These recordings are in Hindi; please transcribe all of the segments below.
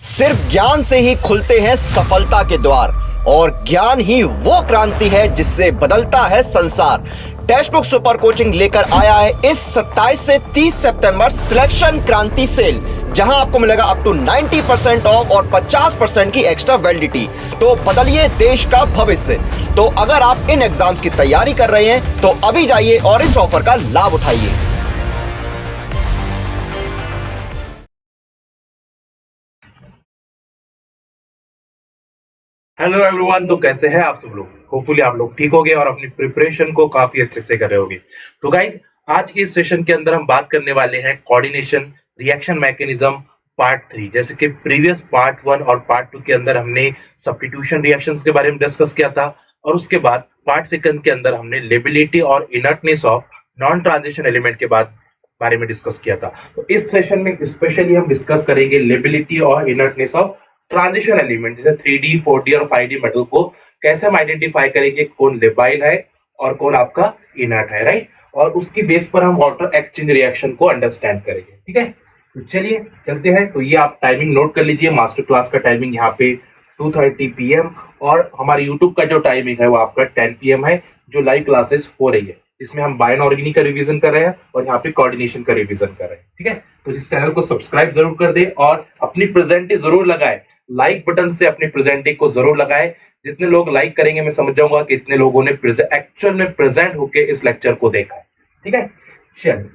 सिर्फ ज्ञान से ही खुलते हैं सफलता के द्वार और ज्ञान ही वो क्रांति है जिससे बदलता है संसार। टेक्स्ट बुक सुपर कोचिंग लेकर आया है इस 27 से 30 सितंबर सिलेक्शन क्रांति सेल, जहां आपको मिलेगा अप टू 90% ऑफ और 50% की एक्स्ट्रा वैलिडिटी। तो बदलिए देश का भविष्य। तो अगर आप इन एग्जाम्स की तैयारी कर रहे हैं तो अभी जाइए और इस ऑफर का लाभ उठाइए। Hello everyone. तो कैसे हैं आप सब लोग? होपफुली आप लोग ठीक होगे और अपनी प्रिपरेशन को काफी अच्छे से कर रहे होगे। तो गाइज, आज के इस सेशन के अंदर हम बात करने वाले हैं कोऑर्डिनेशन रिएक्शन मैकेनिज्म पार्ट 3। जैसे कि प्रीवियस पार्ट 1 और पार्ट 2 के अंदर हमने सब्स्टिट्यूशन रिएक्शंस के बारे में डिस्कस किया था, और उसके बाद पार्ट सेकंड के अंदर हमने लेबिलिटी और inertness of non transition element के बारे में डिस्कस किया था। तो इस सेशन में स्पेशली हम डिस्कस करेंगे लेबिलिटी और इनर्टनेस ऑफ ट्रांजिशन एलिमेंट, जैसे 3D 4D और 5D मेटल को कैसे हम आइडेंटिफाई करेंगे कौन लेबाइल है और कौन आपका इनर्ट है, राइट। और उसकी बेस पर हम वाटर एक्सचेंज रिएक्शन को अंडरस्टैंड करेंगे, ठीक है। तो चलिए चलते हैं। तो ये आप टाइमिंग नोट कर लीजिए। मास्टर क्लास का टाइमिंग यहाँ पे 2:30 PM और हमारे यूट्यूब का जो टाइमिंग है वो आपका 10 PM है, जो लाइव क्लासेस हो रही है, जिसमें हम बायनऑर्गेनी का रिवीजन कर रहे हैं और यहाँ पे कोऑर्डिनेशन का रिवीजन कर रहे हैं, ठीक है। तो इस चैनल को सब्सक्राइब जरूर कर दे और अपनी प्रेजेंटी जरूर लगाए। लाइक बटन से अपनी प्रेजेंटिंग को जरूर लगाएं। जितने लोग लाइक करेंगे मैं समझ जाऊंगा कि इतने लोगों ने एक्चुअल में प्रेजेंट होके इस लेक्चर को देखा है, ठीक है। चलिए,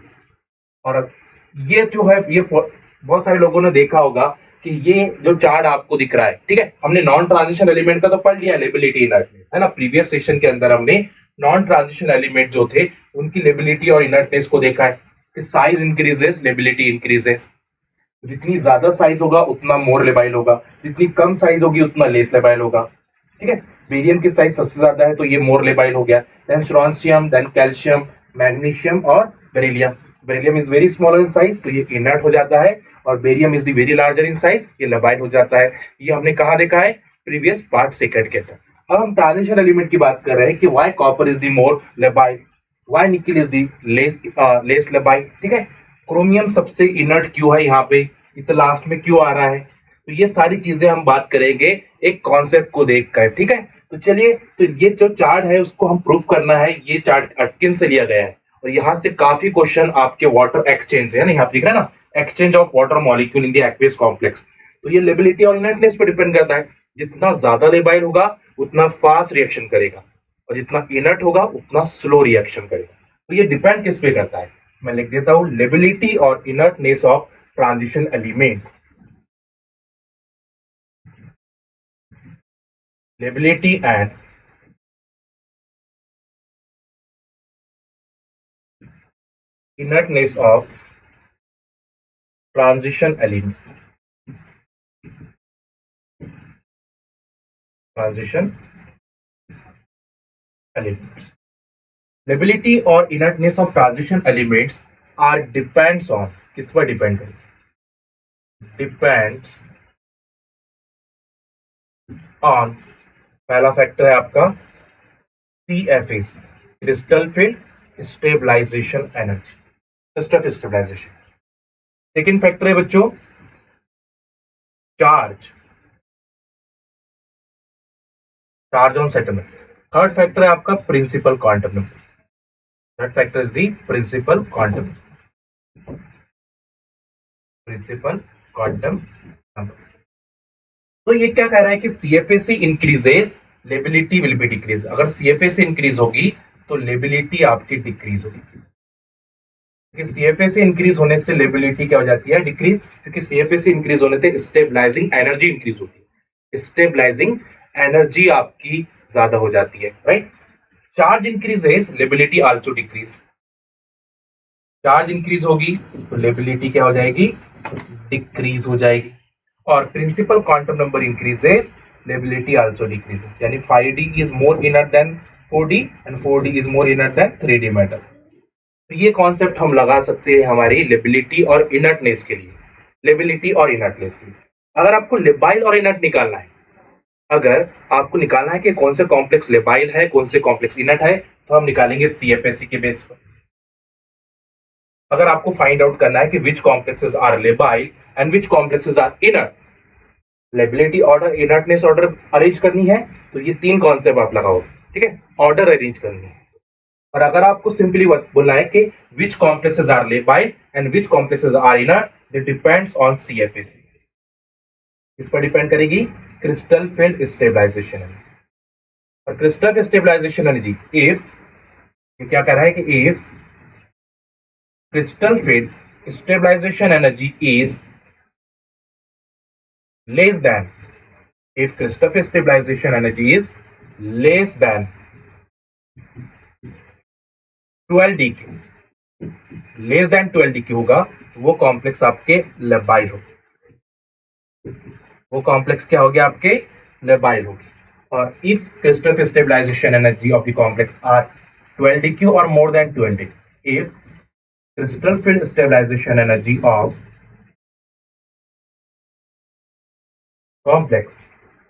और ये जो है ये बहुत सारे लोगों ने देखा होगा कि ये जो चार्ट आपको दिख रहा है, ठीक है, हमने नॉन ट्रांजिशन एलिमेंट का तो पढ़ लिया, लेबिलिटी इनर्टनेस, है ना। प्रीवियस सेशन के अंदर हमने नॉन ट्रांजिशन एलिमेंट जो थे उनकी लेबिलिटी और इनर्टनेस को देखा है कि साइज इंक्रीजेस, लेबिलिटी इंक्रीजेस। जितनी ज्यादा साइज होगा उतना मोर लेबाइल होगा, जितनी कम साइज होगी उतना लेस लेबाइल होगा, ठीक है। बेरियम की साइज सबसे ज्यादा है तो ये मोर लेबाइल हो गया। Then strontium, then calcium, magnesium और beryllium. Beryllium is very smaller in size तो ये इनर्ट हो जाता है, और barium is the very larger in size, ये लेबाइल हो जाता है। ये हमने कहा देखा है प्रीवियस पार्ट सेकंड के अंदर। अब हम ट्रांजिशन एलिमेंट की बात कर रहे हैं कि why copper is the more labile, why निकल इज द लेस लेबाइल, ठीक है। क्रोमियम सबसे इनर्ट क्यों है यहाँ पे, इतना लास्ट में क्यों आ रहा है, तो ये सारी चीजें हम बात करेंगे एक कॉन्सेप्ट को देखकर, ठीक है। तो चलिए, तो ये जो चार्ट है उसको हम प्रूफ करना है। ये चार्ट अटकिन से लिया गया है और यहाँ से काफी क्वेश्चन आपके वाटर एक्सचेंज है ना, यहाँ दिख रहा है ना, exchange of water molecule in the aqueous complex. तो ये लेबिलिटी और इनर्टनेस पे डिपेंड करता है। जितना ज्यादा लेबाइल होगा उतना फास्ट रिएक्शन करेगा, और जितना इनर्ट होगा उतना स्लो रिएक्शन करेगा। तो ये डिपेंड किस पे करता है, मैं लिख देता हूं, लेबिलिटी और inertness of transition element. Liability and inertness of transition element, transition elements। Lability और inertness of transition elements are depends on, किस पर डिपेंड है, डिपेंड्स ऑन, पहला फैक्टर है आपका CFAC, crystal field stabilization energy, crystal stabilisation. Second factor है बच्चों charge, charge on settlement. Third factor है आपका principal quantum number, third factor is the principal quantum, principal quantum number. तो ये क्या कह रहा है कि CFAC increases, lability will be decrease. अगर CFAC इंक्रीज होगी तो लेबिलिटी आपकी डिक्रीज होगी। CFAC इंक्रीज होने से लेबिलिटी क्या हो जाती है, डिक्रीज, क्योंकि CFAC इंक्रीज होने से स्टेबलाइजिंग एनर्जी इंक्रीज होती है, स्टेबलाइजिंग एनर्जी आपकी ज्यादा हो जाती है, right. Charge increases, lability also decrease. Charge increase होगी तो लेबिलिटी क्या हो जाएगी, डिक्रीज हो जाएगी। और principal quantum number increases, lability also decreases. यानी 5D is more inert than 4D and 4D is more inert than 3D metal. तो ये कॉन्सेप्ट हम लगा सकते हैं हमारी लेबिलिटी और इनर्टनेस के लिए, लेबिलिटी और इनर्टनेस के लिए। अगर आपको लेबाइल और इनर्ट निकालना है, अगर आपको निकालना है कि कौन से कॉम्प्लेक्स लेबाइल है कौन से कॉम्प्लेक्स इनर्ट है, तो हम निकालेंगे CFAC के बेस पर। अगर आपको फाइंड आउट करना है कि which complexes are labile and which complexes are inert, lability order, inertness order arrange करनी है तो ये 3 कॉन्सेप्ट आप लगाओ, ठीक है, ऑर्डर अरेंज करनी है। और अगर आपको सिंपली बोलना है कि which complexes are labile and which complexes are inert, it depends on CFSE. इस पर डिपेंड करेगी क्रिस्टल फील्ड स्टेबलाइजेशन एनर्जी। और क्रिस्टल स्टेबलाइजेशन एनर्जी इफ, ये क्या कह रहा है कि if crystal field stabilization energy is less than, if crystal field stabilization energy is less than 12 dq, less than 12 dq होगा वो कॉम्प्लेक्स आपके लेबाइल होगी, वो कॉम्प्लेक्स क्या होगी आपके लेबाइल होगी। और if crystal field stabilisation energy of the complex are 12 dq और more than 12 dq, if crystal field stabilization energy of complex,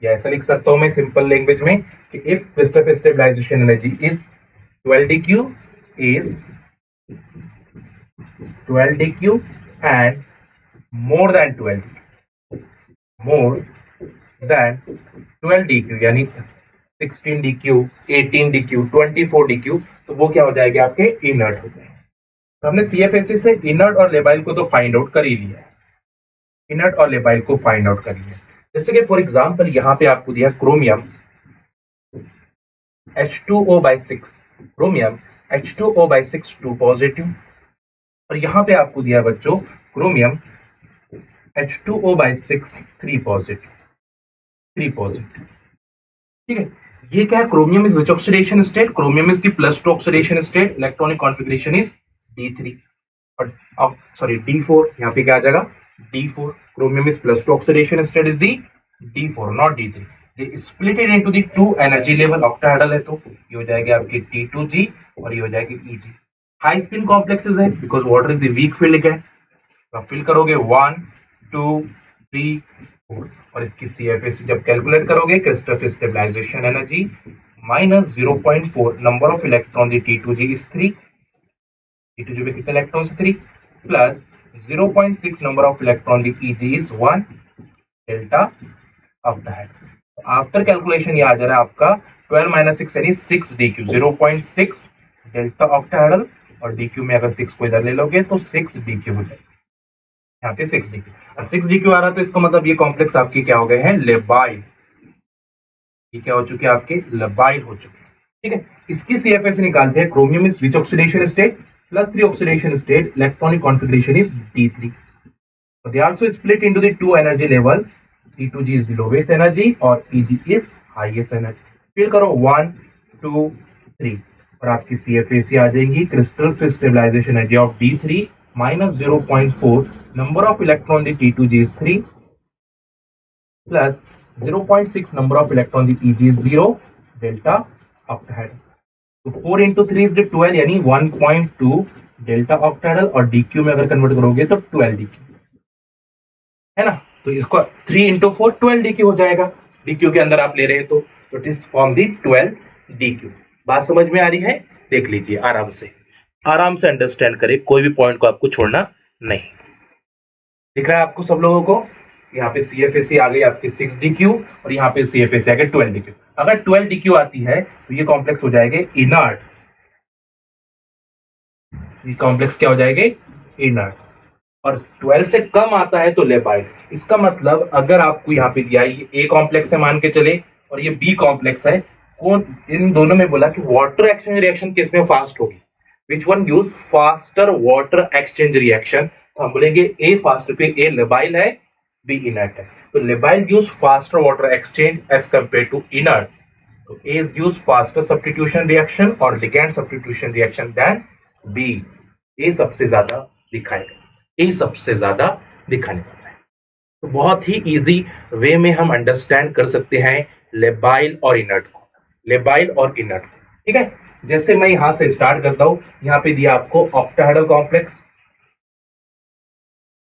या ऐसा लिख सकता हूं मैं सिंपल लैंग्वेज में कि if crystal field stabilization energy is 12 dq is 12 dq and more than 12 dq, more than 12 dq यानी 16 dq, 18 dq, 24 dq, तो वो क्या हो जाएगा आपके इनर्ट हो जाएंगे। तो हमने सीएफएससी से इनर्ट और लेबाइल को तो फाइंड आउट कर ही लिया है, इनर्ट और लेबाइल को फाइंड आउट कर लिया। जैसे कि फॉर एग्जांपल यहाँ पे आपको दिया chromium H2O/6, chromium H2O/6 2 positive, और यहाँ पे आपको दिया बच्चों क्रोमियम H2O/6 3 पॉजिटिव, 3 पॉजिटिव, ठीक है। ये क्या है, chromium is which oxidation state, chromium is the +2 oxidation state, electronic configuration is D3 और अब सॉरी D4, यहाँ पे क्या आ जाएगा D4, chromium is +2 oxidation state is the D4 not D3। ये splitted into the 2 energy level, octahedral है तो ये हो जाएगी आपकी T2G और ये हो जाएगी EG। हाई स्पिन कॉम्प्लेक्सेस है because water is the week field ligand, आप फिल करोगे 1 2 3 4 और इसकी CFAC जब कैलकुलेट करोगे crystal field stabilisation energy -0.4, number of electron the T2G is 3, T2G में कितने electrons 3 plus 0.6 number of electron the EG is 1 delta octahedral. After calculation ये आ जा रहा है आपका 12 - 6 यानी 6 DQ, 0.6 डेल्टा ऑक्टाहेड्रल और DQ में अगर 6 को इधर ले लोगे तो 6 DQ हो जाएगा, यहाँ पे 6 DQ और 6 DQ आ रहा तो इसका मतलब ये कॉम्प्लेक्स आपके क्या हो गए हैं लेबाइल, ये क्या हो चुके हैं आपके लेबाइल हो चुके हैं, ठीक है। इसकी CFA निकालते हैं, chromium is which oxidation state +3 oxidation state, electronic configuration is D3। They also split into the 2 energy level, T2G is the lowest energy और EG is highest energy। फिर करो 1 2 3 और आपकी CFAC आ जाएंगी crystal field stabilisation energy of D3 -0.4, number of electron the T2G is 3 plus 0.6 number of electron the EG is 0 delta octahedral. तो 4 into 3 is 12 यानी 1.2 डेल्टा ऑक्टाहेड्रल और DQ में अगर कन्वर्ट करोगे तो 12 DQ है ना, तो इसको 3 into 4 12 DQ हो जाएगा, DQ के अंदर आप ले रहे हैं तो it is form the 12 DQ। बात समझ में आ रही है, देख लीजिए आराम से अंडरस्टैंड करें, कोई भी पॉइंट को आपको छोड़ना नहीं। दिख रहा है आपको सब लोगों को, यहाँ पे CFAC आ गई आपकी 6 DQ और यहाँ पे CFAC आ गई 12 DQ। अगर 12 DQ आती है तो ये कॉम्प्लेक्स हो जाएंगे इनर्ट, ये कॉम्प्लेक्स क्या हो जाएंगे इनर्ट, और 12 से कम आता है तो लेबाइल। इसका मतलब अगर आपको यहाँ पे दिया ये A कॉम्प्लेक्स है मान के चले और ये B कॉम्प्लेक्स है, कौन इन दोनों में बोला कि वाटर एक्सचेंज रिएक्शन किस में फास्ट होगी, which one gives faster water exchange reaction, तो हम बोलेंगे A फास्ट पे A लेबाइल है B इनर्ट है, तो labile gives faster water exchange as compare to inert, तो A gives faster substitution reaction और ligand substitution reaction then B। A सबसे ज्यादा दिखाएगा, ये सबसे ज्यादा दिखाने वाला है। तो बहुत ही इजी वे में हम अंडरस्टैंड कर सकते हैं लेबाइल और इनर्ट को, लेबाइल और इनर्ट को, ठीक है। जैसे मैं यहां से स्टार्ट करता हूं, यहाँ पे दिया आपको ऑक्टाहेड्रल कॉम्प्लेक्स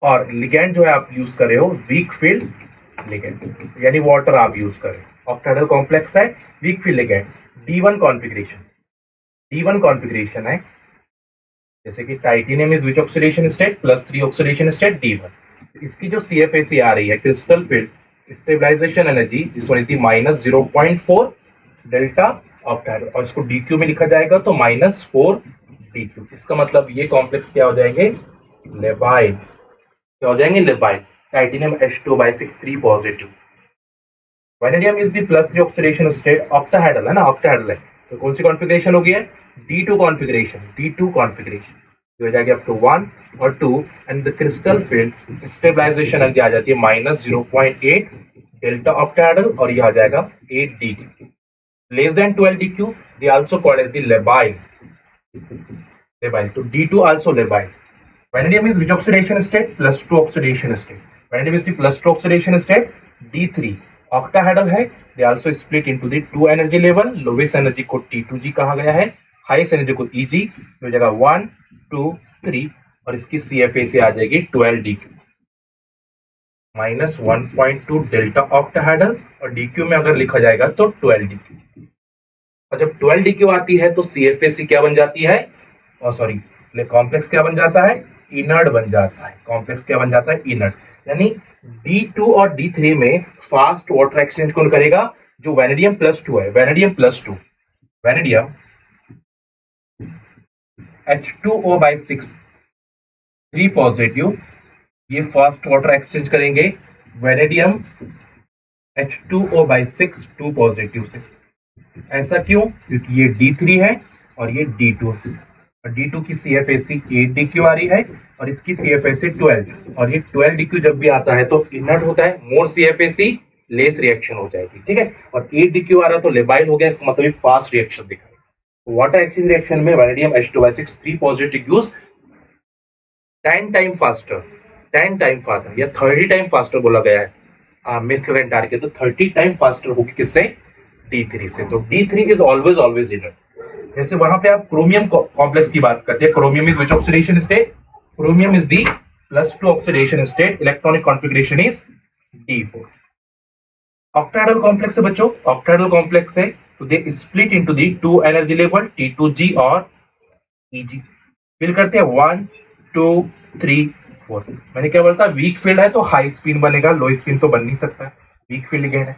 और लिगैंड जो है आप यूज कर रहे हो वीक फील्ड लिगैंड यानी वाटर आप यूज कर रहे हो, ऑक्टाहेड्रल कॉम्प्लेक्स है weak field ligand, D1 configuration है, जैसे कि titanium is which oxidation state +3 oxidation state D1। इसकी जो CFAC आ रही है crystal field stabilization energy, this one is the minus 0.4 delta octahedral, और इसको डीक्यू में लिखा जाएगा तो -4 डीक्यू। इसका मतलब ये कॉम्प्लेक्स क्या हो जाएंगे, लेबाइल, क्या हो जाएंगे, labile. Titanium H2/6 3 positive. Vanadium is the +3 oxidation state, octahedral है ना, ऑक्टाहेड्रल है, तो कौन सी कॉन्फ़िगरेशन होगी है, D2 कॉन्फ़िगरेशन, D2 कॉन्फ़िगरेशन हो जाएगी अप टू 1 और 2, and the crystal field stabilization energy आ जाती है -0.8 डेल्टा ऑक्टाहेड्रल, और ये आ जाएगा 8 DQ। Less than 12 DQ, they also called as the labile, तो D2 also labile। Vanadium is which oxidation state, +2 oxidation state। Vanadium is the +2 oxidation state, D3 octahedral है। they also split into the 2 energy level, lowest energy को T2G कहा गया है, highest energy को EG, हो जाएगा 1 2 3, और इसकी CFA से आ जाएगी 12 DQ, -1.2 डेल्टा ऑक्टाहेड्रल, और DQ में अगर लिखा जाएगा तो 12 DQ। और जब 12 DQ आती है तो CFAC क्या बन जाती है, सॉरी, कॉम्प्लेक्स क्या बन जाता है, इनर्ट बन जाता है। कॉम्प्लेक्स क्या बन जाता है, इनर्ट। यानी D2 और D3 में फास्ट वाटर एक्सचेंज कौन करेगा, जो वैनेडियम +2 है, वैनेडियम +2, वैनेडियम H2O/6 3 पॉजिटिव, ये फास्ट वाटर एक्सचेंज करेंगे वैनेडियम H2O/6 2 पॉजिटिव से। ऐसा क्यों, क्योंकि ये D3 है और ये D2 है, और D2 की CFAC 8 DQ आ रही है, और इसकी CFAC 12, और ये 12 DQ जब भी आता है तो इनर्ट होता है, मोर CFAC लेस रिएक्शन हो जाएगी, ठीक है, और 8 DQ आ रहा तो लेबाइल हो गया, इसका मतलब फास्ट रिएक्शन दिखा। वाटर एक्सचेंज रिएक्शन में vanadium H2/6 3 positive use 10 time faster, 10 time faster या 30 टाइम फास्टर बोला गया है मिस करंट टारगेट, तो 30 टाइम फास्टर होगी किससे, D3 से। तो D3 इज ऑलवेज इनर्ट। जैसे वहां पे आप क्रोमियम कॉम्प्लेक्स की बात करते हैं, chromium is which oxidation state, chromium is the +2 oxidation state, electronic configuration is D4। Octahedral complex है बच्चों, ऑक्टाहेड्रल कॉम्प्लेक्स है, तो they split into the 2 energy level T2G और EG। फिल करते हैं 1 2 3 4। मैंने क्या बोला था, वीक फील्ड है तो हाई स्पिन बनेगा, लो स्पिन तो बन नहीं सकता, वीक फील्ड लिगेंड है।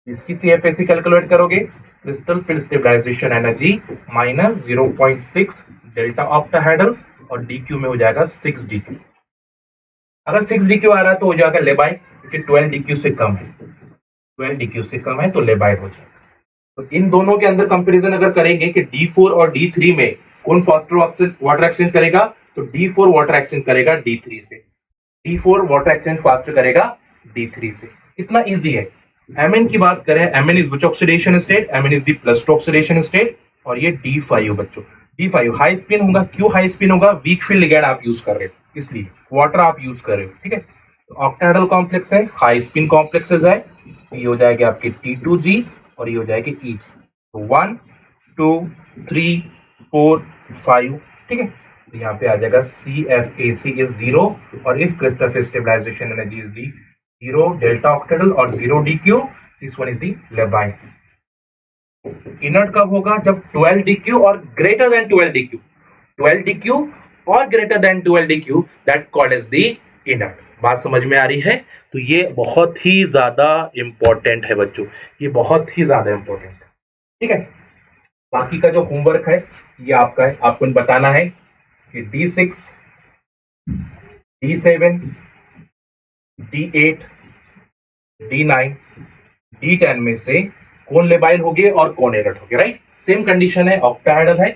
इसकी CFAC कैलकुलेट करोगे, crystal field stabilization energy -0.6 delta octahedral, और DQ में हो जाएगा 6 DQ। अगर 6 DQ आ रहा है तो हो जाएगा लेबाइल, क्योंकि 12 DQ से कम है, 12 DQ से कम है तो लेबाइल हो जाएगा। तो इन दोनों के अंदर कंपैरिजन अगर करेंगे कि D4 और D3 में कौन फास्टर वाटर एक्सचेंज करेगा, तो D4 वाटर एक्सचेंज करेगा D3 से, D4 वाटर एक्सचेंज फास्टर करेगा D3 से। कितना इजी है। Mn की बात करें, Mn is which oxidation state, Mn is the +2 oxidation state, और ये D5 बच्चों, D5 हाई स्पिन होगा। क्यों हाई स्पिन होगा, वीक फील्ड लिगेंड आप यूज कर रहे हो, इसलिए वाटर आप यूज कर रहे हो, ठीक है। तो ऑक्टाहेड्रल कॉम्प्लेक्स है, हाई स्पिन कॉम्प्लेक्सेस है, ये हो जाएगी आपकी T2G और ये हो जाएगी E। तो 1 2 3 4 5, ठीक है। तो यहाँ पे आ जाएगा CFAC इज 0, और if crystal field stabilization energy is the 0 delta octahedral और 0 DQ, this one is the labile. Inert कब होगा, जब 12 DQ और ग्रेटर देन 12 DQ, 12 DQ और greater than 12 DQ, that called as the inert. बात समझ में आ रही है। तो ये बहुत ही ज्यादा इंपॉर्टेंट है बच्चों, ये बहुत ही ज्यादा इंपॉर्टेंट है, ठीक है। बाकी का जो होमवर्क है ये आपका है, आपको बताना है कि D6 D7 D8 D9 D10 में से कौन लेबाइल होंगे और कौन इनर्ट होंगे, राइट। सेम कंडीशन है, ऑक्टाहेड्रल है,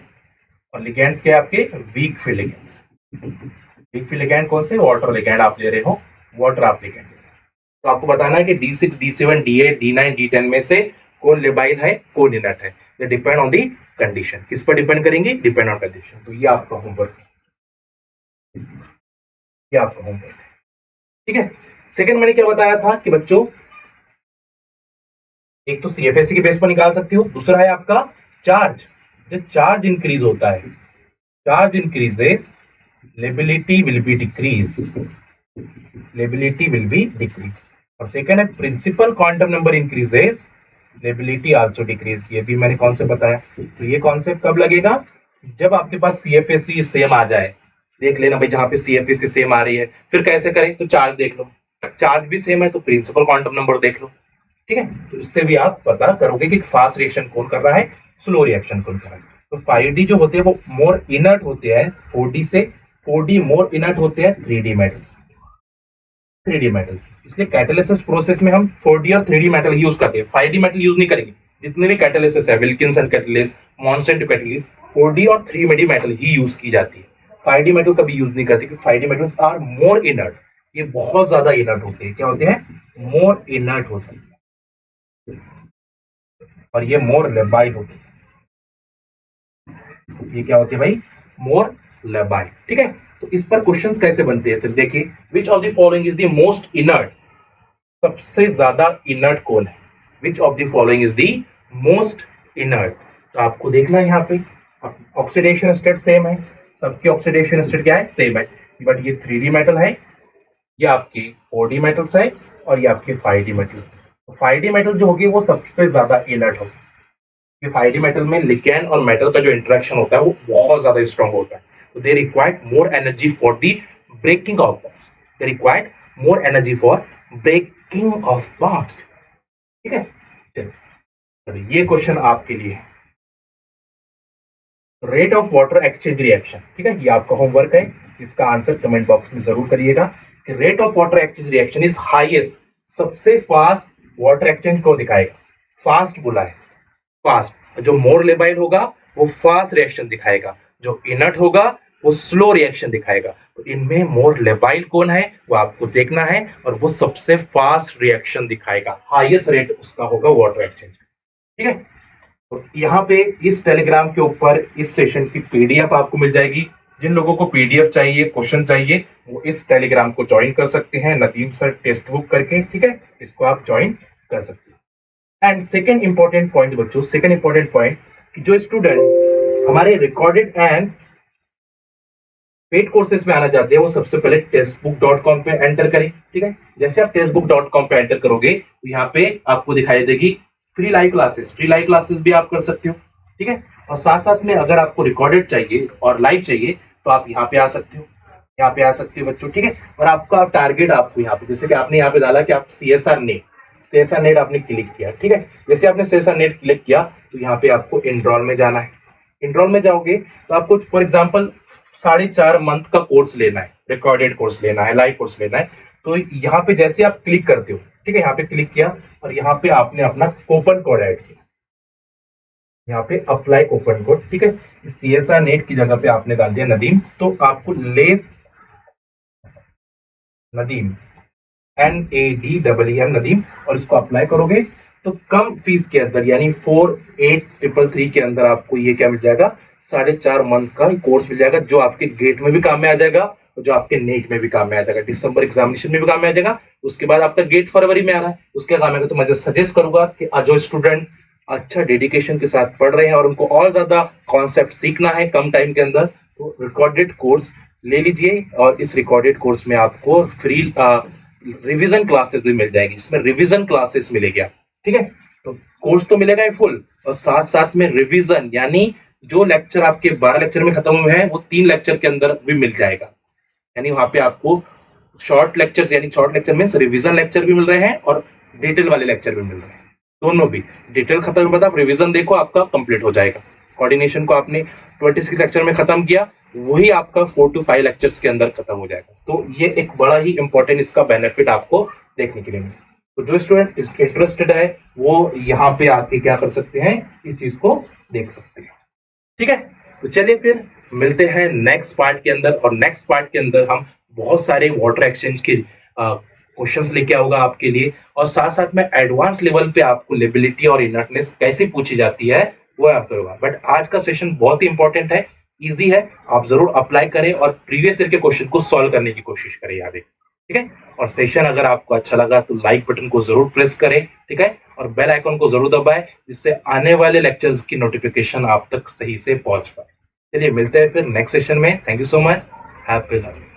और लिगेंड्स के आपके weak field ligands. Weak field ligand कौन से, वाटर लिगेंड आप ले रहे हो, वाटर आप लिगेंड। तो आपको बताना है कि D6 D7 D8 D9 D10 में से कौन लेबाइल है, कौन इनर्ट है। ये डिपेंड ऑन दी कंडीशन, किस पर डिपेंड करेंगे, डिपेंड ऑन कंडीशन। तो ये आपका होमवर्क है, ये आपका होमवर्क है, ठीक है। सेकंड मैंने क्या बताया था कि बच्चों, एक तो CFAC के बेस पर निकाल सकते हो, दूसरा है आपका चार्ज। जब चार्ज इंक्रीज होता है, charge increases, lability will be decrease, lability will be decrease. और सेकंड है principal quantum number increases, lability also decrease. ये भी मैंने कॉन्सेप्ट बताया। तो ये कॉन्सेप्ट कब लगेगा, जब आपके पास CFAC सेम आ जाए। देख लेना भाई, जहां पे CFAC सेम आ रही है, फिर कैसे करें, तो चार्ज देख लो, चार्ज भी सेम है तो प्रिंसिपल क्वांटम नंबर देख लो, ठीक है। तो इससे भी आप पता करोगे कि फास्ट रिएक्शन कौन कर रहा है, स्लो रिएक्शन कौन कर रहा है। तो 5D जो होते हैं वो मोर इनर्ट होते हैं 4D से, 4D मोर इनर्ट होते हैं 3D मेटल्स, 3D मेटल्स। इसलिए कैटालिसिस प्रोसेस में हम 4D और 3D मेटल यूज करते हैं, 5D मेटल यूज नहीं करेंगे। जितने भी कैटालिसिस है, विल्किंसन कैटालिस्ट, मॉन्सेंट कैटालिस्ट, 4D और 3D मेटल ही यूज की जाती है। 5D मेटल कभी यूज नहीं करती, क्योंकि 5D metals are more inert, ये बहुत ज्यादा इनर्ट होते हैं। क्या होते हैं? मोर इनर्ट होते हैं, और ये मोर लेबाइल होते हैं। ये क्या होते हैं भाई? मोर लेबाइल, ठीक है। तो इस पर क्वेश्चंस कैसे बनते हैं? तो देखिए, which of the following is the most inert, सबसे ज्यादा इनर्ट कौन है? Which of the following is the most inert? तो आपको देखना है यहाँ पे ऑक्सीडेशन स्टेट सेम है, सबकी ऑक्सीडेशन स्टेट क्या है? सेम है। बट ये 3D मेटल है, ये आपकी 4D मेटल्स है, और ये आपके 5D मेटल। तो 5D मेटल जो होगी वो सबसे ज्यादा इनर्ट होगी, कि 5D मेटल में लिगैंड और मेटल का जो इंटरेक्शन होता है वो बहुत ज्यादा स्ट्रांग होता है। तो they required more energy for the breaking of bonds, they required more energy for breaking of bonds, ठीक है। चलिए, ये क्वेश्चन आपके लिए, rate of water exchange reaction, ठीक है, ये आपका होमवर्क है। इसका आंसर कमेंट बॉक्स में जरूर करिएगा कि rate of water exchange reaction is highest, सबसे फास्ट वाटर एक्सचेंज को दिखाएगा। फास्ट बोला है, फास्ट। जो मोर लेबाइल होगा वो फास्ट रिएक्शन दिखाएगा, जो इनर्ट होगा वो स्लो रिएक्शन दिखाएगा। तो इनमें मोर लेबाइल कौन है वो आपको देखना है, और वो सबसे फास्ट रिएक्शन दिखाएगा, हाईएस्ट रेट उसका होगा वाटर एक्सचेंज, ठीक है। तो यहाँ पे इस टेलीग्राम के ऊपर इस सेशन की पीडीएफ आपको मिल जाएगी। जिन लोगों को पीडीएफ चाहिए, क्वेश्चन चाहिए, वो इस टेलीग्राम को ज्वाइन कर सकते हैं, नदीम सर टेक्स्ट बुक करके, ठीक है। इसको आप ज्वाइन कर सकते हैं। एंड सेकेंड इंपॉर्टेंट पॉइंट बच्चों, सेकेंड इंपॉर्टेंट पॉइंट, कि जो स्टूडेंट हमारे रिकॉर्डेड एंड पेड कोर्सेज में आना चाहते हैं वो सबसे पहले टेक्स्टबुक.com पे एंटर करें, ठीक है। जैसे आप टेक्स्टबुक.com पे एंटर करोगे तो यहाँ पे आपको दिखाई देगी free live classes, free live classes भी आप कर सकते हो, ठीक है। और साथ साथ में अगर आपको रिकॉर्डेड चाहिए और लाइव चाहिए तो आप यहाँ पे आ सकते हो, यहाँ पे आ सकते हो बच्चों, ठीक है। और आपका टारगेट आपको यहाँ पे, जैसे कि आपने यहाँ पे डाला कि आप CSR नेट आपने क्लिक किया, ठीक है। जैसे आपने CSR नेट क्लिक किया तो यहाँ पे आपको एनरोल में जाना है। एनरोल में जाओगे तो आपको फॉर एग्जाम्पल 4.5 मंथ का कोर्स लेना है, रिकॉर्डेड कोर्स लेना है, लाइव कोर्स लेना है। तो यहाँ पे जैसे आप क्लिक करते हो, ठीक है, यहाँ पे क्लिक किया और यहाँ पे आपने अपना कूपन कोड ऐड किया, यहाँ पे अप्लाई कूपन कोड, ठीक है। CSR नेट की जगह पे आपने डाल दिया नदीम, तो आपको लेस नदीम NADEEM नदीम, और इसको अप्लाई करोगे तो कम फीस के अंदर यानी 4833 के अंदर आपको ये क्या मिल जाएगा? 4.5 मंथ का कोर्स मिल जाएगा, जो आपके गेट में भी काम में आ जाएगा और जो आपके नेट में भी काम में आ जाएगा, दिसंबर एग्जामिनेशन में भी काम में आ जाएगा। उसके बाद आपका गेट फरवरी में आ रहा है, उसके काम में। तो मैं सजेस्ट करूंगा कि जो स्टूडेंट अच्छा डेडिकेशन के साथ पढ़ रहे हैं और उनको और ज्यादा कॉन्सेप्ट सीखना है कम टाइम के अंदर, तो रिकॉर्डेड कोर्स ले लीजिए। और इस रिकॉर्डेड कोर्स में आपको फ्री रिवीजन क्लासेस भी मिल जाएगी, इसमें रिवीजन क्लासेस मिलेगी, ठीक है। तो कोर्स तो मिलेगा ही फुल, और साथ साथ में रिवीजन, यानी जो लेक्चर आपके 12 लेक्चर में खत्म हुए हैं वो 3 लेक्चर के अंदर भी मिल जाएगा। यानी वहां पे आपको शॉर्ट लेक्चर्स, यानी शॉर्ट लेक्चर में रिवीजन लेक्चर भी मिल रहे हैं और डिटेल वाले लेक्चर भी मिल रहे हैं, दोनों भी। डिटेल खत्म के बाद आप रिवीजन देखो, आपका कंप्लीट हो जाएगा। कोऑर्डिनेशन को आपने 26 लेक्चर में खत्म किया, वही आपका 4 to 5 लेक्चर्स के अंदर खत्म हो जाएगा। तो ये एक बड़ा ही इंपॉर्टेंट इसका बेनिफिट आपको देखने के लिए मिलेगा। तो जो स्टूडेंट इंटरेस्टेड है वो यहाँ पे आके क्या कर सकते हैं, इस चीज को देख सकते हैं, ठीक है। तो चलिए फिर मिलते हैं नेक्स्ट पार्ट के अंदर, और नेक्स्ट पार्ट के अंदर हम बहुत सारे वाटर एक्सचेंज के क्वेश्चंस लेके आऊंगा आपके लिए, और साथ साथ में एडवांस लेवल पे आपको लेबिलिटी और इनर्टनेस कैसे पूछी जाती है वो आंसर होगा। बट आज का सेशन बहुत ही इंपॉर्टेंट है, इजी है, आप जरूर अप्लाई करें और प्रीवियस ईयर के क्वेश्चन को सॉल्व करने की कोशिश करें, याद है, ठीक है। और सेशन अगर आपको अच्छा लगा तो लाइक बटन को जरूर प्रेस करें, ठीक है, और बेल आइकन को जरूर दबाएं, जिससे आने वाले लेक्चर्स की नोटिफिकेशन आप तक सही से पहुंच पाए। चलिए मिलते हैं फिर नेक्स्ट सेशन में। Thank you so much, happy learning.